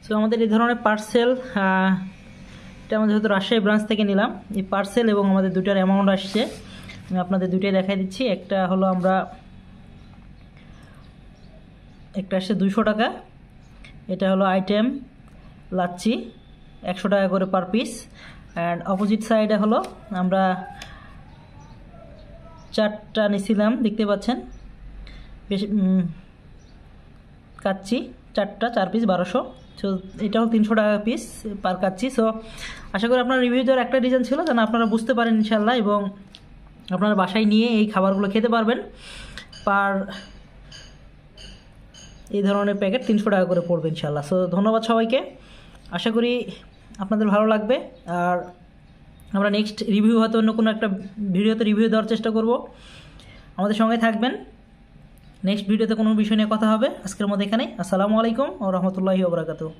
So আমাদের এই ধরনের পার্সেল, এটা আমাদের যেহেতু রাজশাহী ব্রাঞ্চ থেকে নিলাম, এই পার্সেল এবং আমাদের দুটার অ্যামাউন্ট আসছে, আমি আপনাদের দুটাই দেখাই দিচ্ছি। একটা হলো একটা আসছে 200 টাকা, এটা হলো আইটেম লাচ্ছি 100 টাকা করে পার পিস। অ্যান্ড অপোজিট সাইডে হলো আমরা 4টা নিছিলাম, দেখতে পাচ্ছেন বেশ কাচ্ছি 4টা 4 পিস 1200। সো এটা হলো 300 টাকা পিস পার কাচ্ছি। সো আশা করি আপনার রিভিউ দেওয়ার একটা রিজন ছিল যেন আপনারা বুঝতে পারেন ইনশাল্লাহ, এবং আপনারা বাসায় নিয়ে এই খাবারগুলো খেতে পারবেন। এই ধরনের প্যাকেট 300 টাকা করে পড়বে ইনশাল্লাহ। সো ধন্যবাদ সবাইকে, আশা করি আপনাদের ভালো লাগবে। আর আমরা নেক্সট রিভিউ হয়তো অন্য কোনো একটা ভিডিওতে রিভিউ দেওয়ার চেষ্টা করব, আমাদের সঙ্গে থাকবেন। নেক্সট ভিডিওতে কোনো বিষয় নিয়ে কথা হবে। আজকের মধ্যে এখানেই। আসসালামু আলাইকুম ওয়া রাহমাতুল্লাহি ওয়া বারাকাতুহু।